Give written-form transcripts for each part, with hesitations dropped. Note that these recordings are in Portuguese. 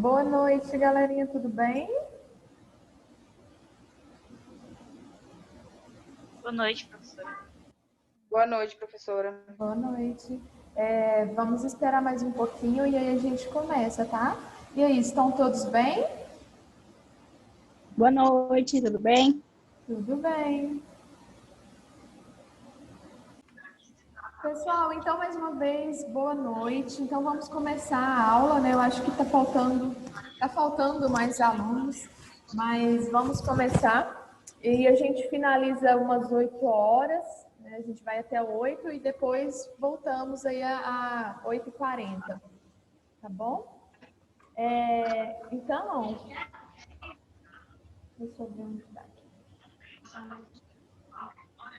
Boa noite, galerinha, tudo bem? Boa noite, professora. Boa noite, professora. Boa noite. Vamos esperar mais um pouquinho e aí a gente começa, tá? E aí, estão todos bem? Boa noite, tudo bem? Tudo bem. Pessoal, então mais uma vez, boa noite. Então vamos começar a aula, né? Eu acho que tá faltando mais alunos, mas vamos começar. E a gente finaliza umas 8 horas, né? A gente vai até 8 e depois voltamos aí a 8h40, tá bom? Então, deixa eu ver onde tá aqui.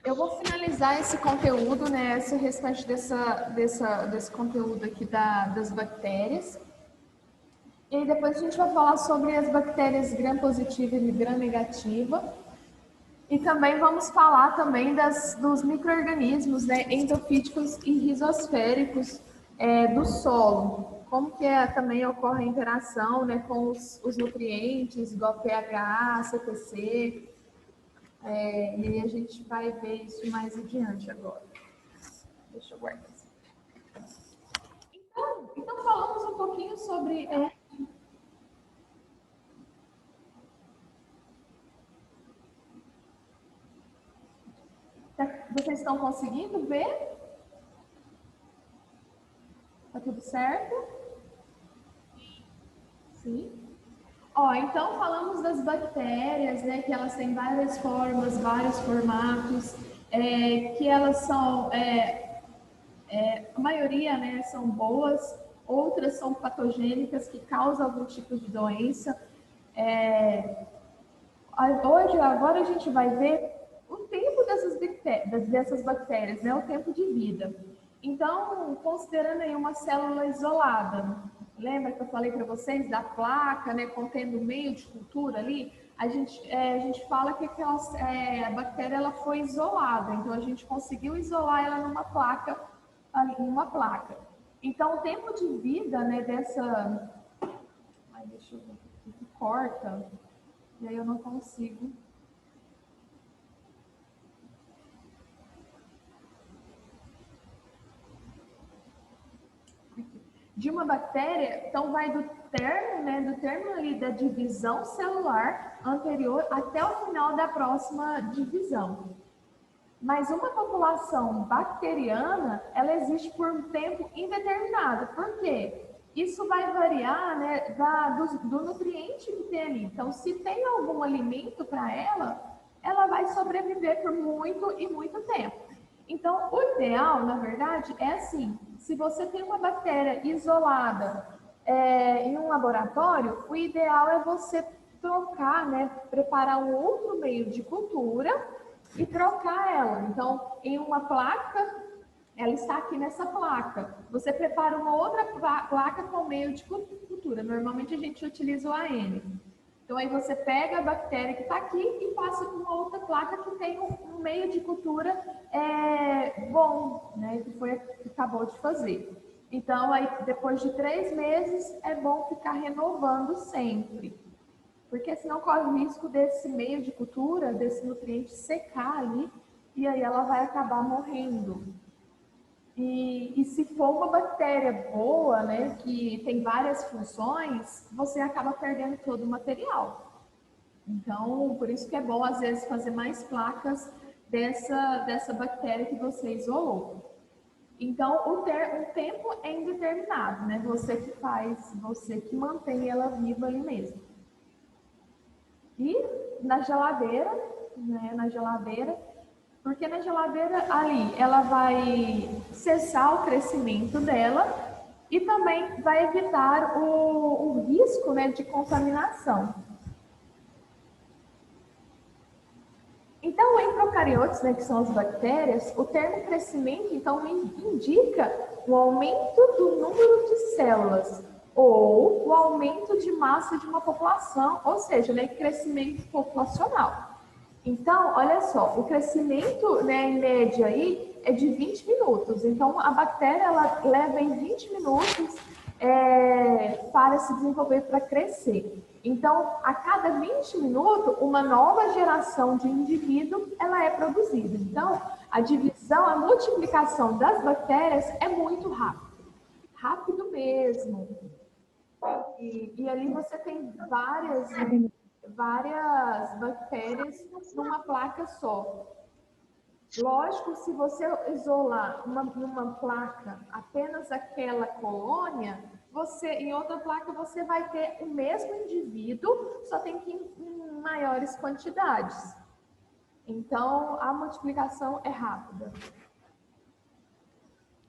Eu vou finalizar esse conteúdo, né? Esse restante desse conteúdo aqui das bactérias. E aí depois a gente vai falar sobre as bactérias gram-positiva e gram-negativa. E também vamos falar também dos micro-organismos, né, endofíticos e rizosféricos do solo. Como que também ocorre a interação, né, com os nutrientes, igual pH, CPC. E aí a gente vai ver isso mais adiante agora. Deixa eu guardar isso. Então falamos um pouquinho sobre... Vocês estão conseguindo ver? Tá tudo certo? Sim. Então falamos das bactérias, né, que elas têm várias formas, vários formatos, que elas são, a maioria, né, são boas, outras são patogênicas que causam algum tipo de doença. Agora a gente vai ver o tempo dessas bactérias, né, o tempo de vida. Então, considerando aí uma célula isolada, lembra que eu falei para vocês da placa, né, contendo o meio de cultura ali? A gente fala que a bactéria ela foi isolada, então a gente conseguiu isolar ela numa placa, ali, numa placa. Então, o tempo de vida, né, dessa... Ai, deixa eu ver aqui, corta, e aí eu não consigo... De uma bactéria, então vai do termo, né, do termo ali da divisão celular anterior até o final da próxima divisão. Mas uma população bacteriana, ela existe por um tempo indeterminado. Por quê? Isso vai variar, né, do nutriente que tem ali. Então, se tem algum alimento para ela vai sobreviver por muito e muito tempo. Então, o ideal, na verdade, é assim: se você tem uma bactéria isolada em um laboratório, o ideal é você trocar, né, preparar um outro meio de cultura e trocar ela. Então, em uma placa, ela está aqui nessa placa. Você prepara uma outra placa com meio de cultura. Normalmente a gente utiliza o AN. Então, aí você pega a bactéria que está aqui e passa para uma outra placa que tem um meio de cultura bom, né? Que acabou de fazer. Então, aí depois de 3 meses, é bom ficar renovando sempre. Porque senão corre o risco desse meio de cultura, desse nutriente secar ali, e aí ela vai acabar morrendo. E se for uma bactéria boa, né, que tem várias funções, você acaba perdendo todo o material. Então, por isso que é bom, às vezes, fazer mais placas dessa bactéria que você isolou. Então, o tempo é indeterminado, né? Você que faz, você que mantém ela viva ali mesmo. E na geladeira, né, porque na geladeira ali ela vai cessar o crescimento dela e também vai evitar o risco, né, de contaminação. Então, em procariotes, né, que são as bactérias, o termo crescimento, então, indica o aumento do número de células ou o aumento de massa de uma população, ou seja, né, crescimento populacional. Então, olha só, o crescimento, né, em média aí é de 20 minutos. Então, a bactéria ela leva em 20 minutos para se desenvolver, para crescer. Então, a cada 20 minutos, uma nova geração de indivíduo ela é produzida. Então, a divisão, a multiplicação das bactérias é muito rápido. Rápido mesmo. E ali você tem várias bactérias numa placa só. Lógico, se você isolar numa placa apenas aquela colônia, em outra placa você vai ter o mesmo indivíduo, só tem que em maiores quantidades. Então, a multiplicação é rápida.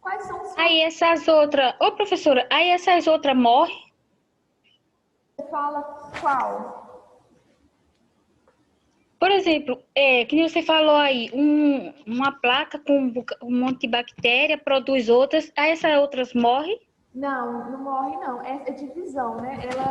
Quais são os... Aí essas outras... Ô, professora, aí essas outras morrem? Você fala qual? Por exemplo, que nem você falou aí, uma placa com um monte de bactéria produz outras, aí essas outras morrem? Não, não morre não. É divisão, né? Ela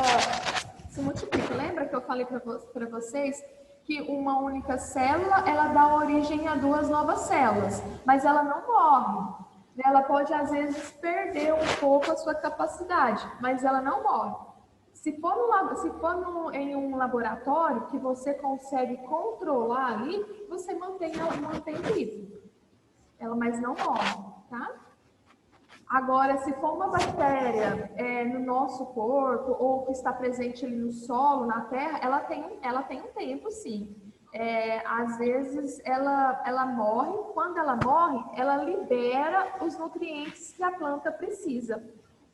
se multiplica. Lembra que eu falei para vocês que uma única célula, ela dá origem a duas novas células, mas ela não morre. Ela pode, às vezes, perder um pouco a sua capacidade, mas ela não morre. Se for em um laboratório que você consegue controlar ali, você mantém vivo. Mas não morre, tá? Agora, se for uma bactéria no nosso corpo ou que está presente ali no solo, na terra, ela tem um tempo, sim. Às vezes ela morre. Quando ela morre, ela libera os nutrientes que a planta precisa.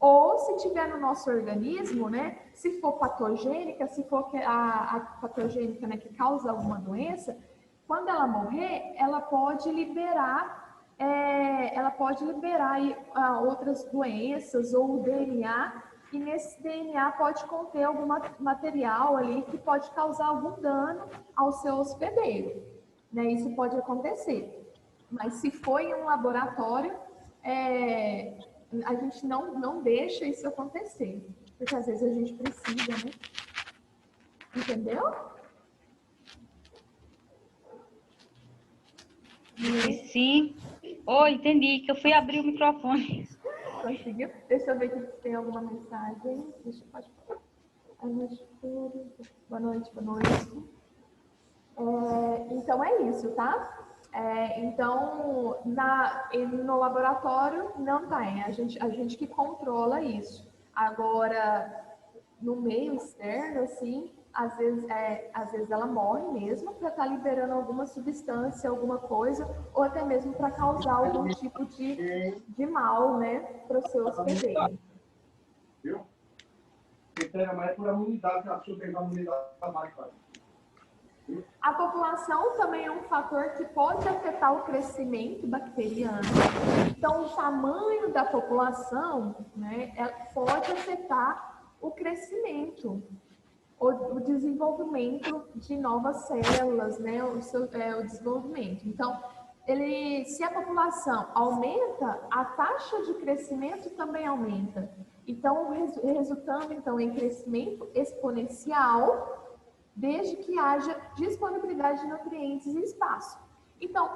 Ou se tiver no nosso organismo, né? Se for patogênica, se for a patogênica, né, que causa alguma doença, quando ela morrer, ela pode liberar aí, outras doenças ou o DNA, e nesse DNA pode conter algum material ali que pode causar algum dano ao seu hospedeiro. Né? Isso pode acontecer. Mas se for em um laboratório, a gente não deixa isso acontecer, porque às vezes a gente precisa, né? Entendeu? Sim. Oh, entendi, que eu fui abrir o microfone. Conseguiu? Deixa eu ver aqui se tem alguma mensagem. Pode falar. Boa noite, boa noite. Então é isso, tá? Então, no laboratório não tem, a gente que controla isso. Agora, no meio externo, assim, às vezes ela morre mesmo para estar liberando alguma substância, alguma coisa, ou até mesmo para causar algum tipo de mal, né, para o seu hospedeiro. Viu? Então, mas é por imunidade, a pessoa tem uma imunidade mais fácil. A população também é um fator que pode afetar o crescimento bacteriano. Então, o tamanho da população, né, pode afetar o crescimento, o desenvolvimento de novas células, né, o desenvolvimento. Então, se a população aumenta, a taxa de crescimento também aumenta. Então, resultando então em crescimento exponencial, desde que haja disponibilidade de nutrientes e espaço. Então,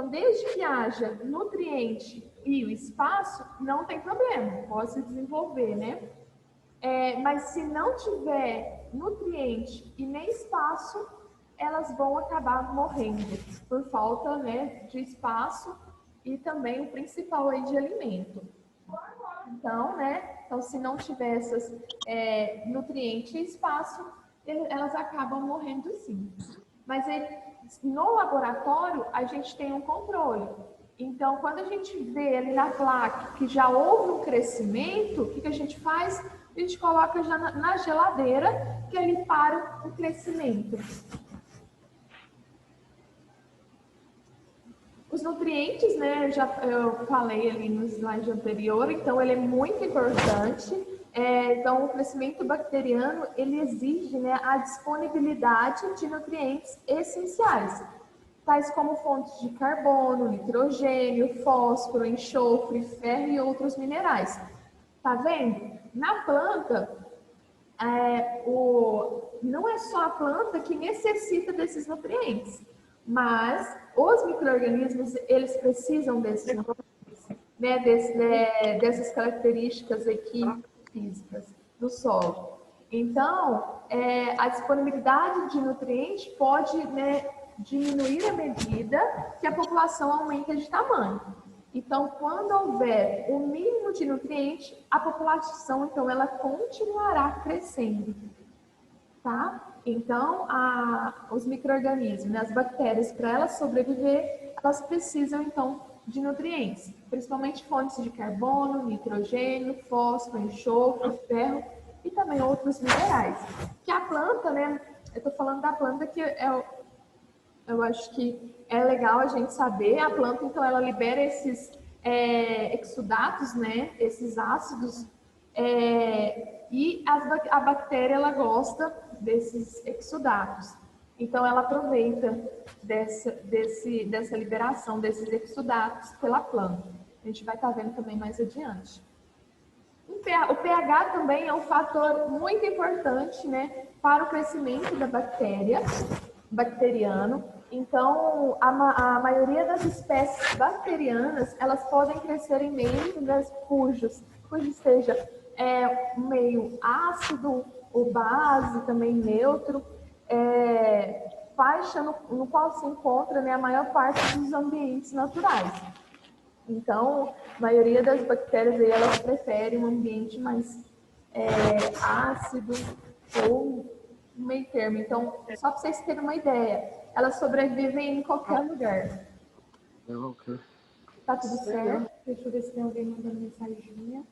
desde que haja nutriente e o espaço, não tem problema, pode se desenvolver, né? Mas se não tiver nutriente e nem espaço, elas vão acabar morrendo por falta, né, de espaço e também o principal aí de alimento. Então, se não tiver esses nutrientes e espaço, elas acabam morrendo sim. Mas no laboratório, a gente tem um controle. Então, quando a gente vê ali na placa que já houve um crescimento, o que a gente faz? A gente coloca já na geladeira, que ele para o crescimento. Os nutrientes, né, eu falei ali no slide anterior, então ele é muito importante. Então, o crescimento bacteriano, ele exige, né, a disponibilidade de nutrientes essenciais, tais como fontes de carbono, nitrogênio, fósforo, enxofre, ferro e outros minerais. Tá vendo? Na planta, não é só a planta que necessita desses nutrientes, mas os micro-organismos, eles precisam desses nutrientes, né, dessas características aqui físicas do solo. Então, a disponibilidade de nutrientes pode, né, diminuir à medida que a população aumenta de tamanho. Então, quando houver o mínimo de nutrientes, a população, então, ela continuará crescendo, tá? Então, os micro-organismos, né, as bactérias, para elas sobreviver, elas precisam, então, de nutrientes, principalmente fontes de carbono, nitrogênio, fósforo, enxofre, ferro e também outros minerais. Que a planta, né, eu estou falando da planta que eu acho que é legal a gente saber, a planta, então, ela libera esses exudatos, né, esses ácidos, e a bactéria, ela gosta desses exudatos. Então, ela aproveita dessa liberação desses exudatos pela planta. A gente vai estar vendo também mais adiante. O pH também é um fator muito importante, né, para o crescimento da bactéria, bacteriano. Então, a maioria das espécies bacterianas, elas podem crescer em meios, né, cujo seja meio ácido ou base, também neutro, faixa no qual se encontra, né, a maior parte dos ambientes naturais. Então, a maioria das bactérias aí, elas preferem um ambiente mais ácido ou meio termo. Então, só para vocês terem uma ideia, elas sobrevivem em qualquer lugar. Ok. Tá tudo certo? Deixa eu ver se tem alguém mandando mensaginha.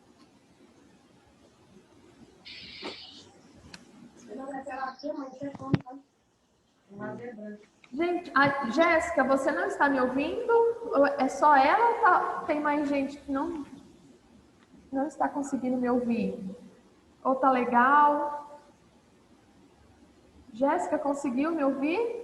Gente, a Jéssica, você não está me ouvindo? É só ela ou tem mais gente que não está conseguindo me ouvir? Ou tá legal? Jéssica, conseguiu me ouvir?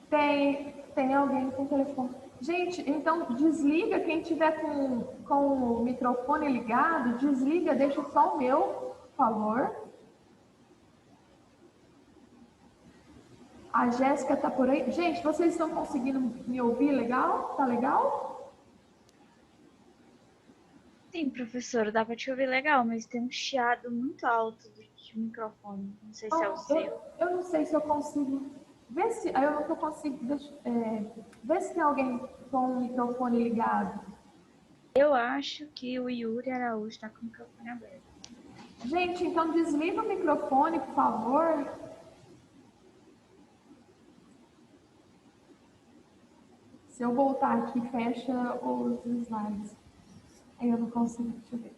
Tem alguém com o telefone. Gente, então desliga, quem tiver com o microfone ligado, desliga, deixa só o meu, por favor. A Jéssica tá por aí. Gente, vocês estão conseguindo me ouvir legal? Tá legal? Sim, professora, dá pra te ouvir legal, mas tem um chiado muito alto do microfone. Não sei se é o seu. Eu não sei se eu consigo. Vê se. Eu não tô conseguindo. Vê se tem alguém com o microfone ligado. Eu acho que o Yuri Araújo está com o microfone aberto. Gente, então desliga o microfone, por favor. Se eu voltar aqui, fecha os slides. Aí eu não consigo, deixa eu ver.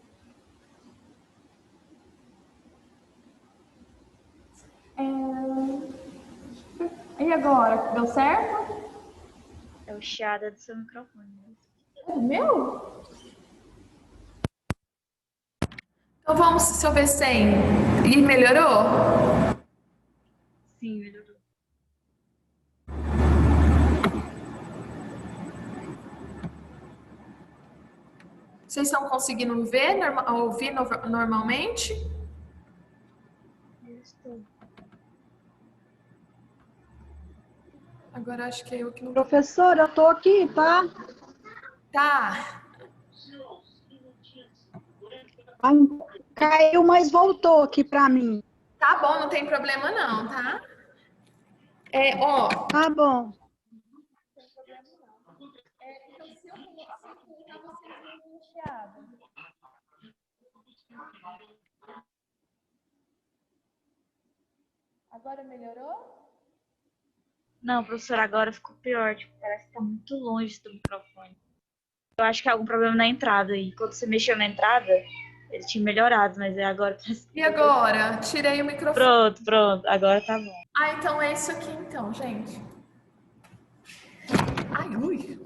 E agora, deu certo? É o chiado do seu microfone. O meu? Então vamos, se eu ver sem. E melhorou? Sim, melhorou. Vocês estão conseguindo ver, ouvir normalmente? Eu estou. Agora acho que é eu que não. Professora, eu tô aqui, tá? Tá. Ai, caiu, mas voltou aqui pra mim. Tá bom, não tem problema não, tá? Ó. Tá bom. Então, se eu colocar vocês no chiado. Agora melhorou? Não, professora, agora ficou pior. Tipo, parece que tá muito longe do microfone. Eu acho que é algum problema na entrada aí. Quando você mexeu na entrada, ele tinha melhorado, mas agora parece que... E agora? Tirei o microfone. Pronto. Agora tá bom. Então é isso aqui então, gente. Ai, ui.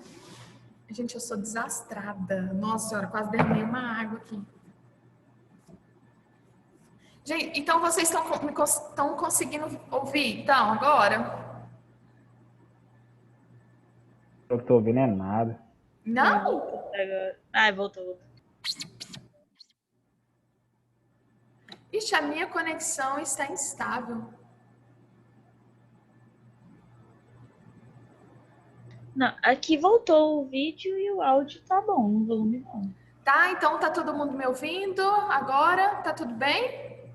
Gente, eu sou desastrada. Nossa senhora, quase derramei uma água aqui. Gente, então vocês estão conseguindo ouvir, então, agora? Eu tô ouvindo é nada. Não? Agora... Ai, voltou. Ixi, a minha conexão está instável. Não, aqui voltou o vídeo e o áudio tá bom, no volume bom. Tá, então tá todo mundo me ouvindo agora? Tá tudo bem?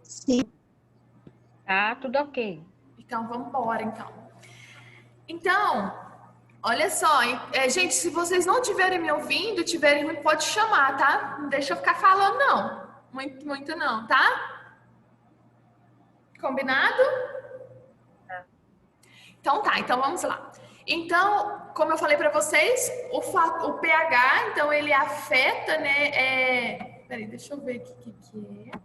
Sim. Tá, tudo ok. Então vamos embora, então. Então, olha só, gente, se vocês não estiverem me ouvindo, tiverem ruim, pode chamar, tá? Não deixa eu ficar falando, não. Muito não, tá? Combinado? Então tá, então vamos lá. Então, como eu falei para vocês, o pH, então ele afeta, né? Peraí, deixa eu ver o que é.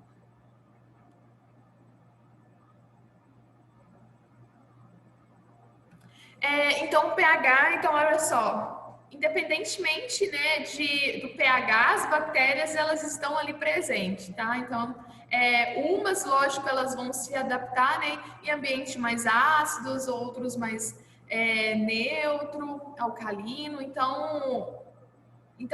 Então, o pH, então, olha só, independentemente, né, do pH, as bactérias, elas estão ali presentes, tá? Então, umas, lógico, elas vão se adaptar, né, em ambientes mais ácidos, outros mais neutro, alcalino, então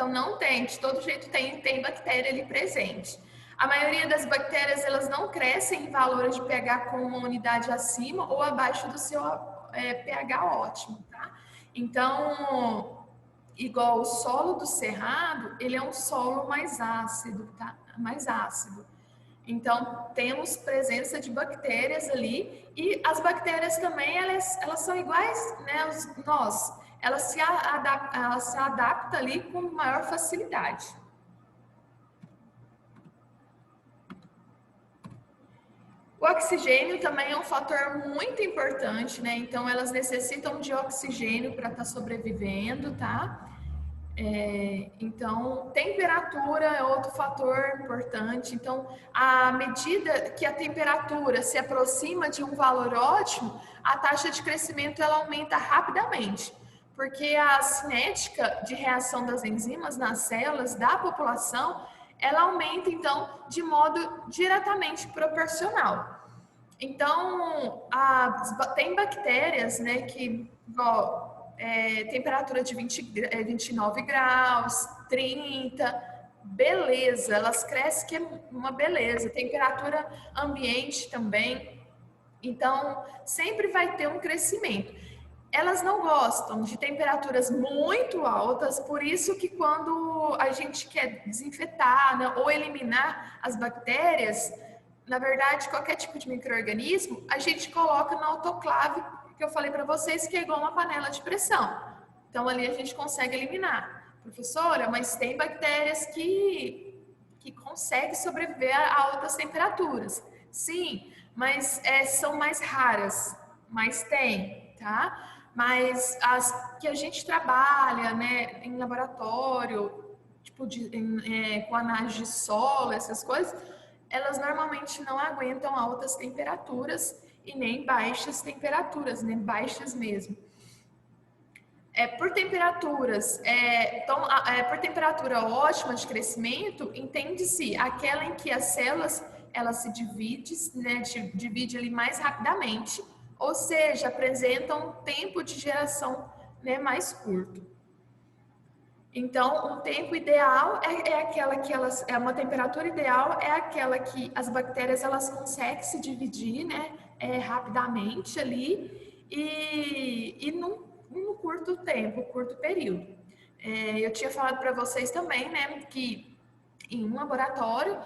não tem, de todo jeito tem bactéria ali presente. A maioria das bactérias, elas não crescem em valores de pH com uma unidade acima ou abaixo do seu pH ótimo, tá? Então, igual o solo do cerrado, ele é um solo mais ácido, tá? Mais ácido. Então, temos presença de bactérias ali e as bactérias também, elas são iguais, né? Elas se adaptam ali com maior facilidade. O oxigênio também é um fator muito importante, né? Então, elas necessitam de oxigênio para estar sobrevivendo, tá? Então, temperatura é outro fator importante. Então, à medida que a temperatura se aproxima de um valor ótimo, a taxa de crescimento ela aumenta rapidamente, porque a cinética de reação das enzimas nas células da população, ela aumenta, então, de modo diretamente proporcional. Então, tem bactérias, né, que, temperatura de 29 graus, 30, beleza, elas crescem que é uma beleza. Temperatura ambiente também. Então, sempre vai ter um crescimento. Elas não gostam de temperaturas muito altas, por isso que quando a gente quer desinfetar, né, ou eliminar as bactérias, na verdade, qualquer tipo de micro-organismo, a gente coloca no autoclave, que eu falei para vocês, que é igual uma panela de pressão. Então, ali a gente consegue eliminar. Professora, mas tem bactérias que conseguem sobreviver a altas temperaturas. Sim, mas são mais raras, mas tem, tá? Mas as que a gente trabalha, né, em laboratório, tipo com análise de solo, essas coisas, elas normalmente não aguentam altas temperaturas e nem baixas temperaturas, nem baixas mesmo. Por temperaturas, por temperatura ótima de crescimento, entende-se aquela em que as células elas se dividem, né, divide ali mais rapidamente, ou seja, apresentam um tempo de geração, né, mais curto. Então, um tempo ideal uma temperatura ideal é aquela que as bactérias elas conseguem se dividir, né, rapidamente ali e num curto tempo, curto período. Eu tinha falado para vocês também, né, que em um laboratório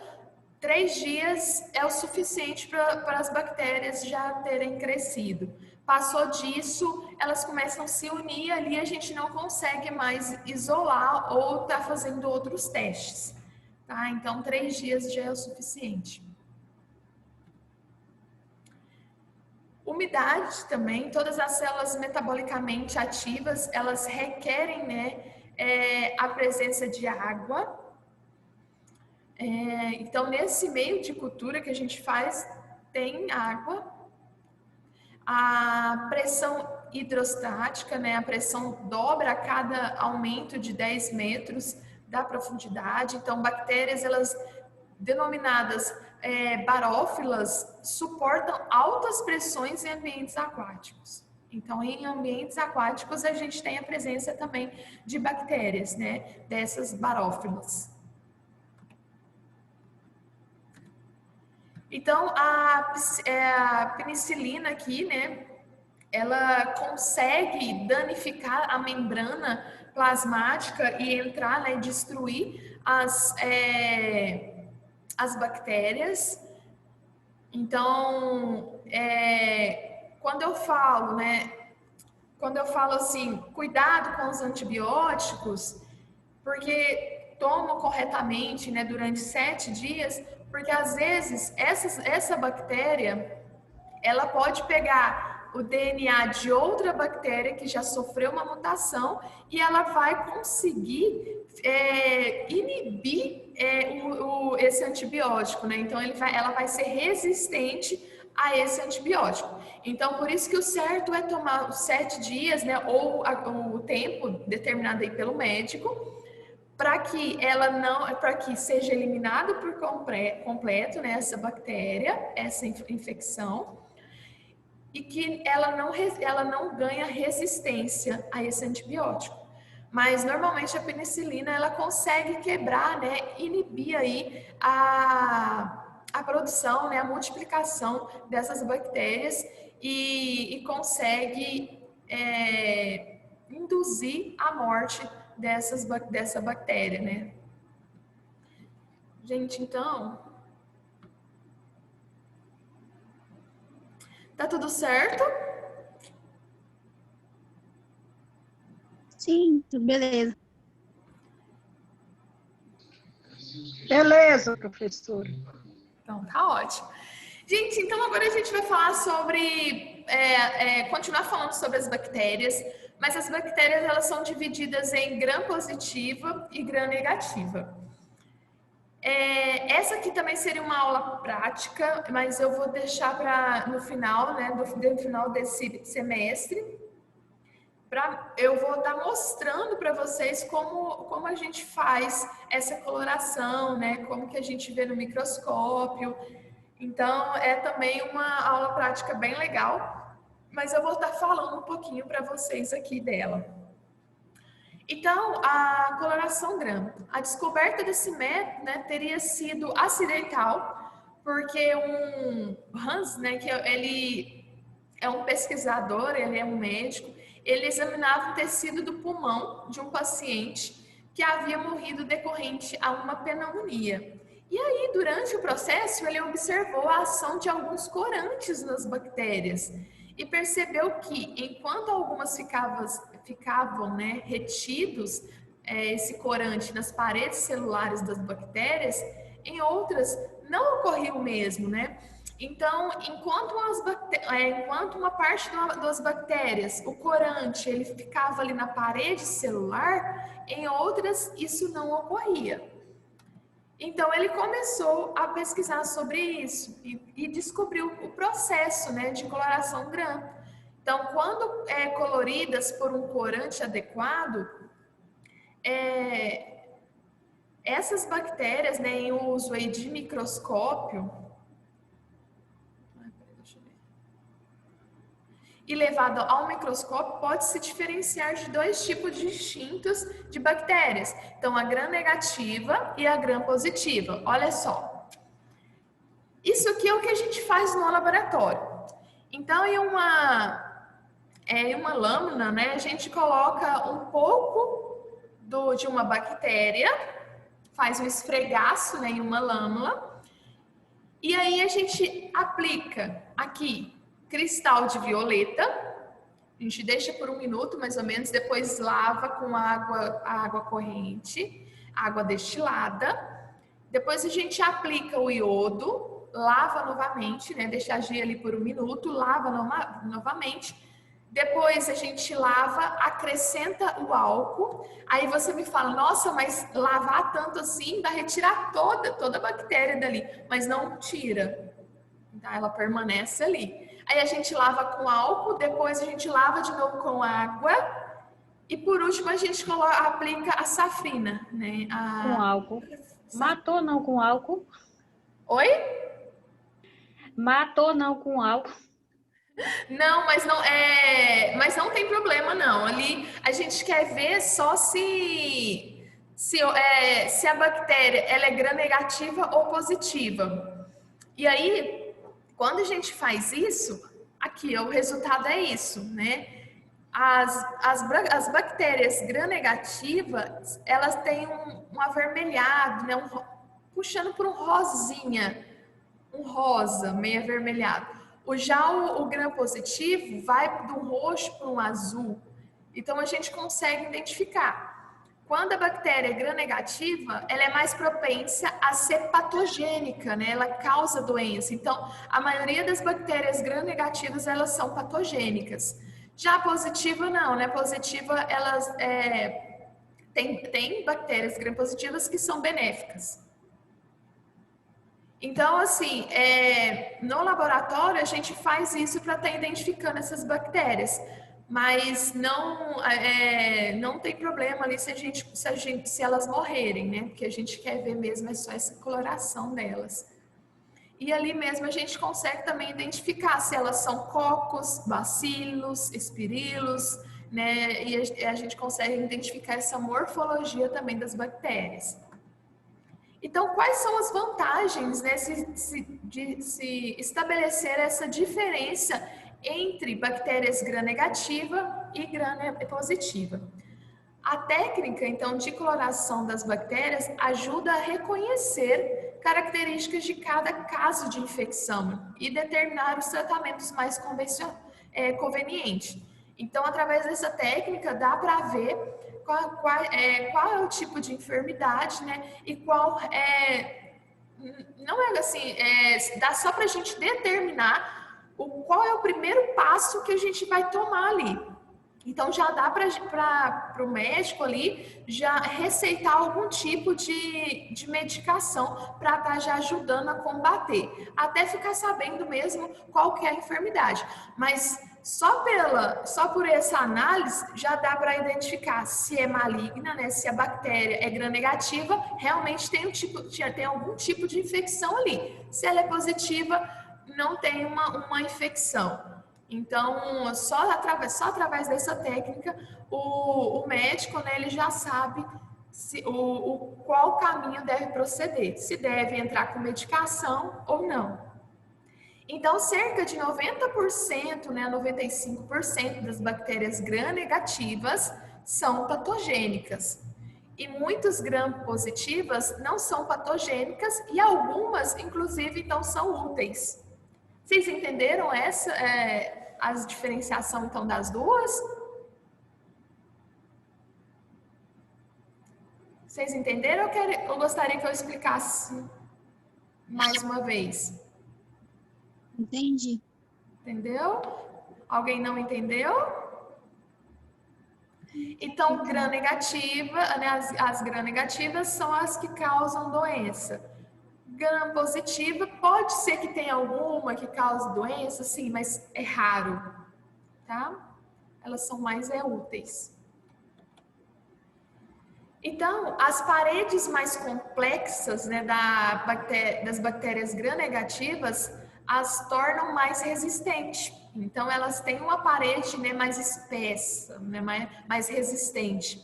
3 dias é o suficiente para as bactérias já terem crescido. Passou disso, elas começam a se unir ali, a gente não consegue mais isolar ou tá fazendo outros testes, tá? Então, 3 dias já é o suficiente. Umidade também, todas as células metabolicamente ativas, elas requerem, né, a presença de água. Então, nesse meio de cultura que a gente faz, tem água. A pressão hidrostática, né, a pressão dobra a cada aumento de 10 metros da profundidade. Então, bactérias, elas denominadas barófilas, suportam altas pressões em ambientes aquáticos. Então, em ambientes aquáticos, a gente tem a presença também de bactérias, né, dessas barófilas. Então, a penicilina aqui, né, ela consegue danificar a membrana plasmática e entrar, né, destruir as bactérias. Então, quando eu falo, né, assim, cuidado com os antibióticos, porque toma corretamente, né, durante 7 dias, porque às vezes essa bactéria, ela pode pegar o DNA de outra bactéria que já sofreu uma mutação e ela vai conseguir inibir esse antibiótico, né? Então ela vai ser resistente a esse antibiótico. Então, por isso que o certo é tomar os 7 dias, né? Ou o tempo determinado aí pelo médico, para que seja eliminado por completo, né, essa bactéria, essa infecção, e que ela não ganha resistência a esse antibiótico. Mas normalmente a penicilina ela consegue quebrar, né, inibir aí a produção, né, a multiplicação dessas bactérias e consegue induzir a morte dessa bactéria, né? Gente, então, tá tudo certo? Sim, tudo beleza. Beleza, professora. Então, tá ótimo. Gente, então agora a gente vai falar sobre, continuar falando sobre as bactérias, mas as bactérias elas são divididas em gram-positiva e gram-negativa. Essa aqui também seria uma aula prática, mas eu vou deixar no final, né, no final desse semestre, eu vou estar mostrando para vocês como a gente faz essa coloração, né, como que a gente vê no microscópio. Então, é também uma aula prática bem legal, mas eu vou estar falando um pouquinho para vocês aqui dela. Então, a coloração gram. A descoberta desse método, né, teria sido acidental, porque Hans, né, que ele é um pesquisador, ele é um médico, ele examinava o tecido do pulmão de um paciente que havia morrido decorrente a uma pneumonia. E aí, durante o processo, ele observou a ação de alguns corantes nas bactérias e percebeu que, enquanto algumas ficavam, né, retidos, esse corante nas paredes celulares das bactérias, em outras não ocorria o mesmo, né? Então, enquanto uma parte das bactérias, o corante, ele ficava ali na parede celular, em outras isso não ocorria. Então, ele começou a pesquisar sobre isso e descobriu o processo, né, de coloração gram. Então, quando coloridas por um corante adequado, essas bactérias, né, em uso aí de microscópio, e levado ao microscópio, pode se diferenciar de 2 tipos distintos de bactérias. Então, a gram-negativa e a gram-positiva. Olha só. Isso aqui é o que a gente faz no laboratório. Então, em uma lâmina, né, a gente coloca um pouco de uma bactéria, faz um esfregaço, né, em uma lâmina, e aí a gente aplica aqui cristal de violeta, a gente deixa por 1 minuto mais ou menos, depois lava com água corrente, água destilada, depois a gente aplica o iodo, lava novamente, né, deixa agir ali por 1 minuto, lava novamente, depois a gente lava, acrescenta o álcool, aí você me fala, nossa, mas lavar tanto assim, dá retirar toda a bactéria dali, mas não tira, tá? Ela permanece ali. Aí a gente lava com álcool, depois a gente lava de novo com água e por último a gente aplica a safrina, né? Com álcool. Matou não com álcool? Oi? Matou não com álcool? Não, mas não tem problema não. Ali a gente quer ver só se a bactéria ela é gram-negativa ou positiva. E aí, quando a gente faz isso, Aqui, ó, o resultado é isso, né? As bactérias gram-negativas, elas têm um avermelhado, né? Puxando por um rosinha, um rosa meio avermelhado. O gram-positivo vai do roxo para um azul. Então, a gente consegue identificar. Quando a bactéria é gram-negativa, ela é mais propensa a ser patogênica, né? Ela causa doença. Então, a maioria das bactérias gram-negativas, elas são patogênicas. Já a positiva, não, né? Positiva, elas tem bactérias gram-positivas que são benéficas. Então, assim, no laboratório, a gente faz isso para estar identificando essas bactérias. Mas não tem problema ali se elas morrerem, né? Porque a gente quer ver mesmo é só essa coloração delas. E ali mesmo a gente consegue também identificar se elas são cocos, bacilos, espirilos, né? E a gente consegue identificar essa morfologia também das bactérias. Então, quais são as vantagens, né, de se estabelecer essa diferença entre bactérias gram-negativa e gram-positiva? A técnica, então, de cloração das bactérias ajuda a reconhecer características de cada caso de infecção e determinar os tratamentos mais convenientes. Então, através dessa técnica, dá para ver qual é o tipo de enfermidade, né? E qual não é assim, dá só para a gente determinar qual é o primeiro passo que a gente vai tomar ali. Então, já dá para o médico ali já receitar algum tipo de medicação para estar já ajudando a combater, até ficar sabendo mesmo qual que é a enfermidade. Mas só por essa análise já dá para identificar se é maligna, né? Se a bactéria é gram-negativa, realmente tem algum tipo de infecção ali. Se ela é positiva, não tem uma infecção. Então, só através dessa técnica, o médico, né, ele já sabe qual caminho deve proceder, se deve entrar com medicação ou não. Então, cerca de 90%, né, 95% das bactérias gram-negativas são patogênicas. E muitas gram-positivas não são patogênicas e algumas, inclusive, então, são úteis. Vocês entenderam as diferenciação, então, das duas? Vocês entenderam? Eu gostaria que eu explicasse mais uma vez. Entendi. Entendeu? Alguém não entendeu? Então, gram-negativa, né, as gram-negativas são as que causam doença. Gram-positiva, pode ser que tenha alguma que cause doença, sim, mas é raro, tá? Elas são mais úteis. Então, as paredes mais complexas, né, das bactérias gram-negativas as tornam mais resistentes. Então, elas têm uma parede, né, mais espessa, né, mais resistente.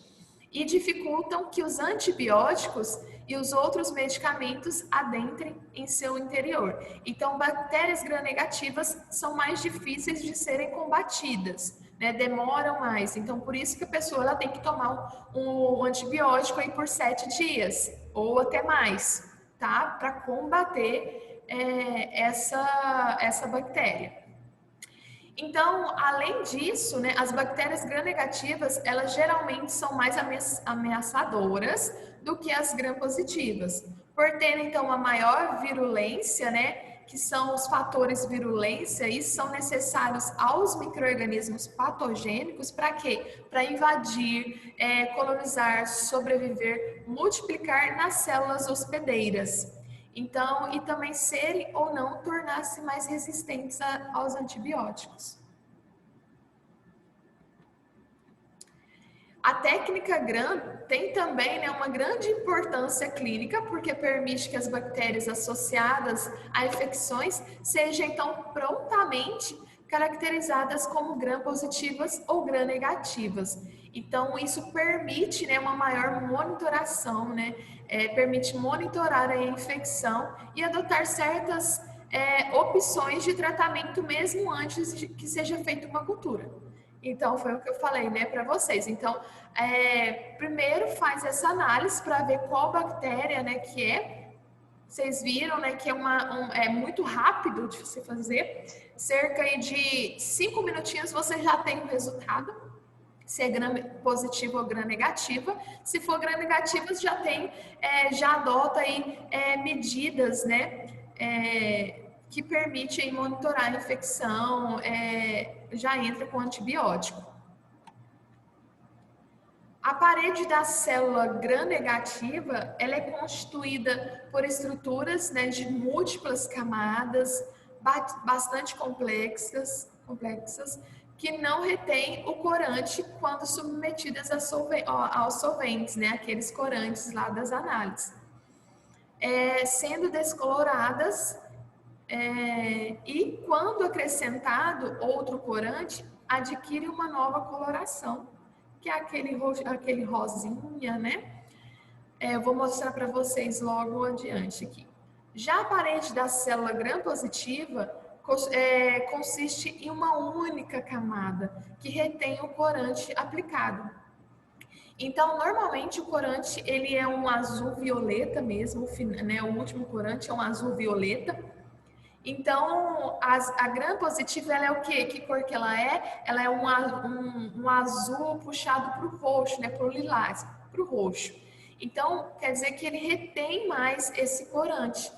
E dificultam que os antibióticos e os outros medicamentos adentrem em seu interior. Então, bactérias gram-negativas são mais difíceis de serem combatidas, né? Demoram mais. Então, por isso que a pessoa ela tem que tomar um antibiótico aí por 7 dias, ou até mais, tá? Para combater essa bactéria. Então, além disso, né, as bactérias gram-negativas, elas geralmente são mais ameaçadoras do que as gram-positivas, por terem, então, uma maior virulência, né, que são os fatores virulência, e são necessários aos micro-organismos patogênicos para quê? Para invadir, colonizar, sobreviver, multiplicar nas células hospedeiras. Então, e também serem ou não tornar-se mais resistentes aos antibióticos. A técnica Gram tem também, né, uma grande importância clínica, porque permite que as bactérias associadas a infecções sejam, então, prontamente caracterizadas como gram-positivas ou gram-negativas. Então, isso permite, né, uma maior monitoração, né, permite monitorar a infecção e adotar certas opções de tratamento mesmo antes de que seja feita uma cultura. Então, foi o que eu falei, né, para vocês. Então, primeiro faz essa análise para ver qual bactéria, né, que é. Vocês viram, né, que é muito rápido de você fazer. Cerca de 5 minutinhos você já tem o resultado. Se é gram positiva ou gram negativa. Se for gram negativa, você já adota aí medidas, né, que permitem monitorar a infecção, já entra com antibiótico. A parede da célula gram-negativa, ela é constituída por estruturas, né, de múltiplas camadas, bastante complexas, que não retêm o corante quando submetidas aos solventes, né, aqueles corantes lá das análises. Sendo descoloradas, e quando acrescentado outro corante, adquire uma nova coloração, que é aquele rosinha, né? Eu vou mostrar para vocês logo adiante aqui. Já a parede da célula gram-positiva consiste em uma única camada que retém o corante aplicado. Então, normalmente o corante ele é um azul-violeta mesmo, né? O último corante é um azul-violeta. Então, a gram-positiva, ela é o quê? Que cor que ela é? Ela é um azul puxado para o roxo, né? Para o lilás, para o roxo. Então, quer dizer que ele retém mais esse corante,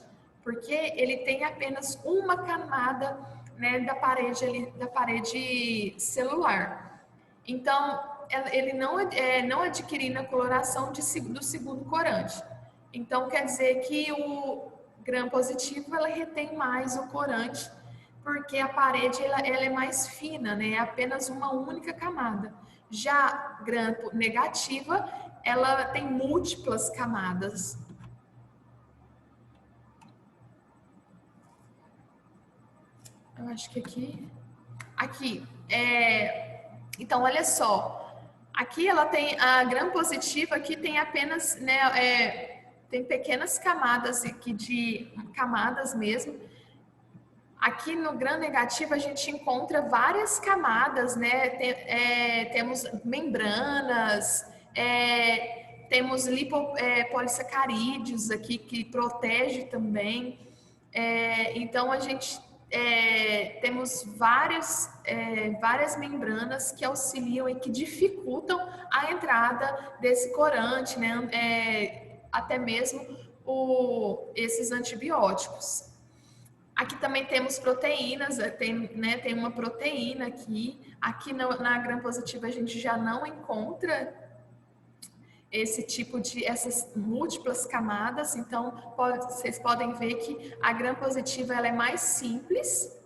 porque ele tem apenas uma camada, né, da parede celular. Então, ele não adquirindo a coloração do segundo corante. Então, quer dizer que o gram-positivo, ela retém mais o corante, porque a parede ela é mais fina, né? É apenas uma única camada. Já gram-negativa, ela tem múltiplas camadas. Eu acho que aqui, então, olha só, aqui ela tem a gram-positiva, aqui tem apenas, né, tem pequenas camadas aqui, de camadas mesmo. Aqui no gram-negativo a gente encontra várias camadas, né? Temos membranas, temos lipopolissacarídeos aqui que protege também. Então a gente temos várias membranas que auxiliam e que dificultam a entrada desse corante, né? Até mesmo esses antibióticos. Aqui também temos proteínas, tem uma proteína aqui. Aqui na gram-positiva a gente já não encontra essas múltiplas camadas. Então, vocês podem ver que a gram-positiva ela é mais simples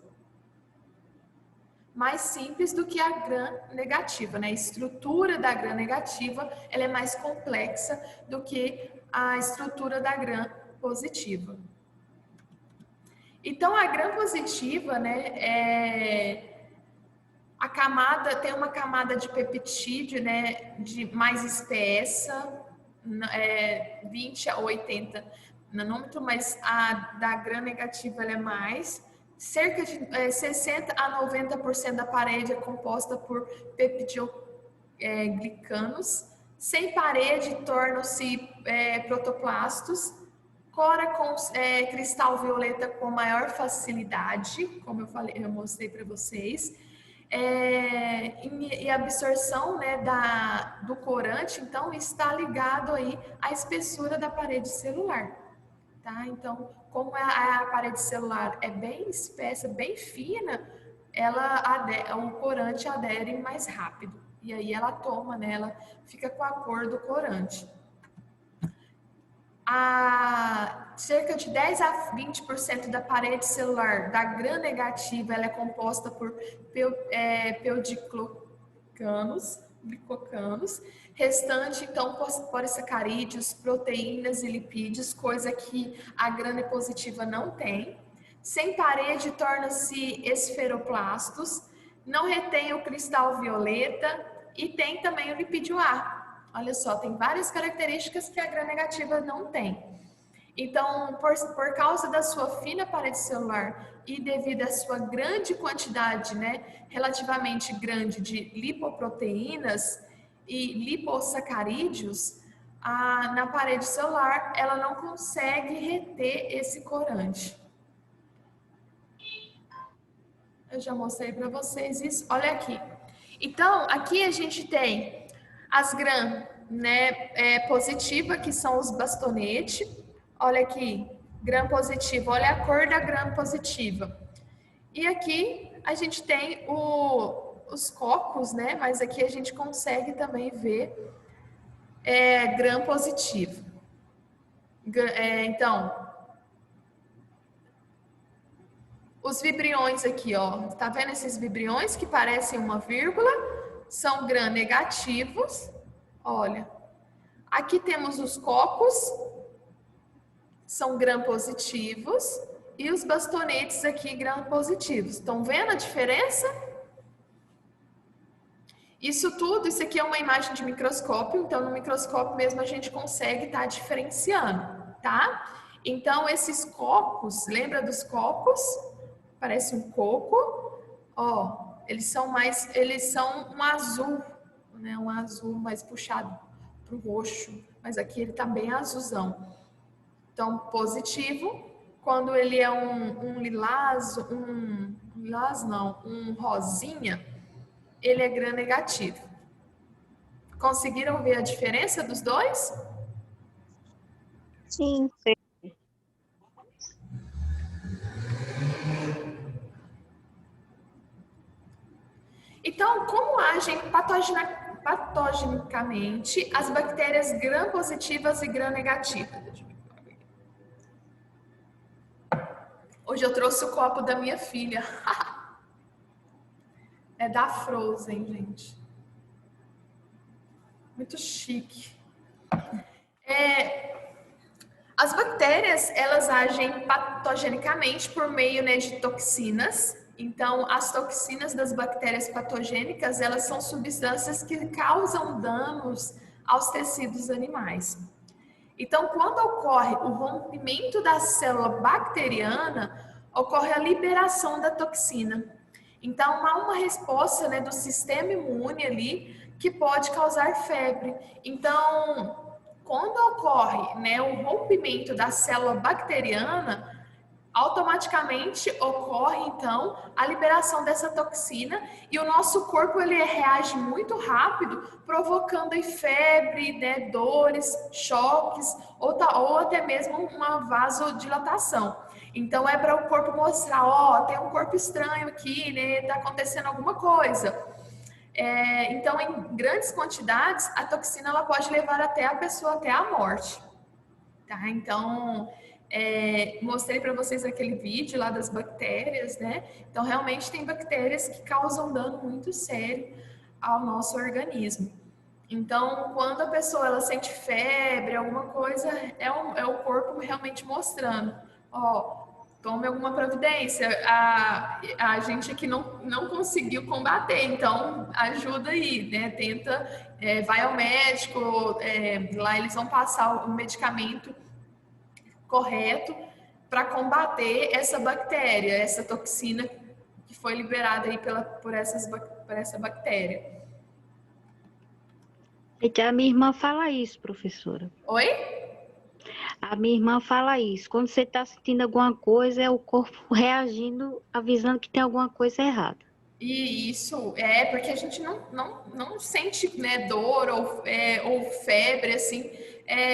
do que a gram-negativa, né? A estrutura da gram-negativa ela é mais complexa do que a estrutura da gram-positiva. Então, a gram-positiva, né, tem uma camada de peptídeo, né, mais espessa, 20 a 80 nanômetros, mas a da gram-negativa ela é mais. Cerca de 60 a 90% da parede é composta por peptidoglicanos. Sem parede, tornam-se protoplastos. Cora com cristal violeta com maior facilidade, como eu mostrei para vocês. E a absorção, né, do corante, então, está ligado aí à espessura da parede celular. Tá? Então, como a parede celular é bem espessa, bem fina, o corante adere mais rápido. E aí ela toma, né? Ela fica com a cor do corante. Cerca de 10 a 20% da parede celular da gram-negativa ela é composta por glicocanos, restante, então, polissacarídeos, proteínas e lipídios, coisa que a gram-positiva não tem. Sem parede, torna-se esferoplastos, não retém o cristal violeta e tem também o lipídio A. Olha só, tem várias características que a gram-negativa não tem. Então, por causa da sua fina parede celular e devido à sua grande quantidade, né, relativamente grande de lipoproteínas e lipossacarídeos, na parede celular ela não consegue reter esse corante. Eu já mostrei para vocês isso. Olha aqui. Então, aqui a gente tem as gram, né, positiva, que são os bastonetes. Olha aqui, gram positivo. Olha a cor da gram positiva. E aqui a gente tem os cocos, né? Mas aqui a gente consegue também ver gram positivo. Então, os vibriões aqui, ó, tá vendo esses vibriões que parecem uma vírgula? São gram negativos, olha. Aqui temos os cocos, são gram positivos, e os bastonetes aqui, gram positivos. Estão vendo a diferença? Isso tudo, isso aqui é uma imagem de microscópio, então no microscópio mesmo a gente consegue estar diferenciando, tá? Então esses cocos, lembra dos cocos? Parece um coco, ó, eles são um azul, né? Um azul mais puxado pro roxo, mas aqui ele tá bem azulzão. Então, positivo, quando ele é um lilás, um rosinha, ele é gram negativo. Conseguiram ver a diferença dos dois? Sim. Então, como agem patogenicamente as bactérias gram-positivas e gram-negativas? Hoje eu trouxe o copo da minha filha. É da Frozen, gente. Muito chique. As bactérias, elas agem patogenicamente por meio, né, de toxinas. Então, as toxinas das bactérias patogênicas, elas são substâncias que causam danos aos tecidos animais. Então, quando ocorre o rompimento da célula bacteriana, ocorre a liberação da toxina. Então, há uma resposta, né, do sistema imune ali que pode causar febre. Então, quando ocorre, né, o rompimento da célula bacteriana, automaticamente ocorre, então, a liberação dessa toxina e o nosso corpo ele reage muito rápido, provocando aí febre, né, dores, choques ou até mesmo uma vasodilatação. Então, é para o corpo mostrar, ó, tem um corpo estranho aqui, né, tá acontecendo alguma coisa. Então, em grandes quantidades, a toxina ela pode levar até a pessoa até a morte. Tá? Então, mostrei para vocês aquele vídeo lá das bactérias, né? Então, realmente tem bactérias que causam dano muito sério ao nosso organismo. Então, quando a pessoa ela sente febre, alguma coisa, é o corpo realmente mostrando, ó, tome alguma providência. A gente aqui não conseguiu combater, então ajuda aí, né? Tenta, vai ao médico, lá eles vão passar o medicamento correto para combater essa bactéria, essa toxina que foi liberada aí por essa bactéria. Então, a minha irmã fala isso, professora. Oi? A minha irmã fala isso. Quando você está sentindo alguma coisa, é o corpo reagindo, avisando que tem alguma coisa errada. E isso porque a gente não sente, né, dor ou febre, assim,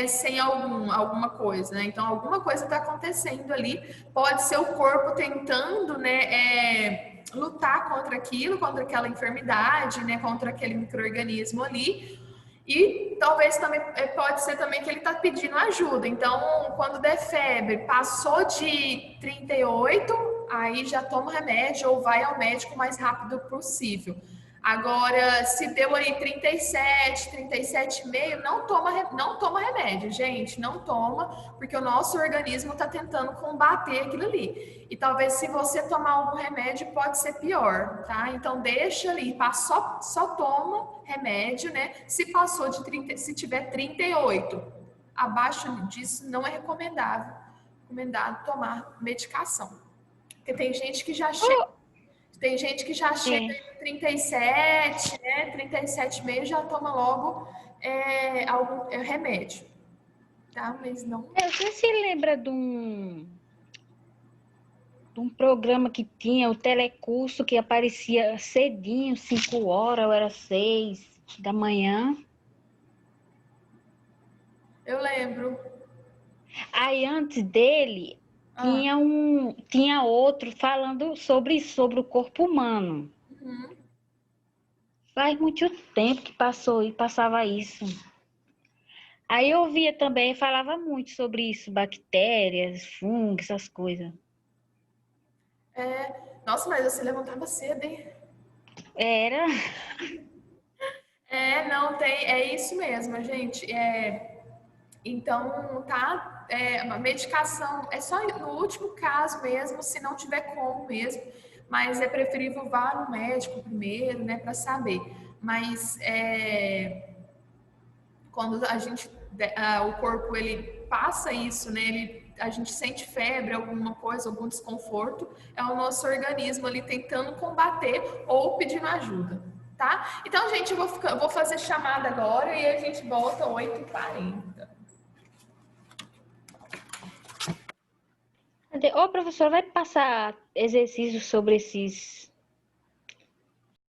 sem alguma coisa, né? Então, alguma coisa está acontecendo ali. Pode ser o corpo tentando, né, lutar contra aquilo, contra aquela enfermidade, né, contra aquele micro-organismo ali. E talvez também pode ser também que ele está pedindo ajuda. Então, quando der febre, passou de 38, aí já toma remédio ou vai ao médico o mais rápido possível. Agora, se deu aí 37, 37,5, não toma remédio, gente, não toma, porque o nosso organismo está tentando combater aquilo ali. E talvez se você tomar algum remédio, pode ser pior, tá? Então, deixa ali, só toma remédio, né? Se passou de 30, se tiver 38, abaixo disso não é recomendado tomar medicação. Porque tem gente que já chega, em 37, né? 37,5 já toma logo algum remédio. Tá? Mas não. Você se lembra de um programa que tinha, o telecurso, que aparecia cedinho, 5 horas, ou era 6 da manhã? Eu lembro. Aí antes dele, tinha outro falando sobre o corpo humano. Uhum. Faz muito tempo que passava isso. Aí eu via também, falava muito sobre isso, bactérias, fungos, essas coisas. Nossa, mas você levantava cedo, hein? Era. Não tem, é isso mesmo, gente. Então, tá? A medicação é só no último caso mesmo, se não tiver como mesmo, mas é preferível vá no médico primeiro, né, para saber. Mas quando a gente, o corpo ele passa isso, né? A gente sente febre, alguma coisa, algum desconforto, é o nosso organismo ali tentando combater ou pedindo ajuda, tá? Então, gente, eu vou fazer chamada agora e a gente volta 8h40. Ô, professor, vai passar exercícios sobre esses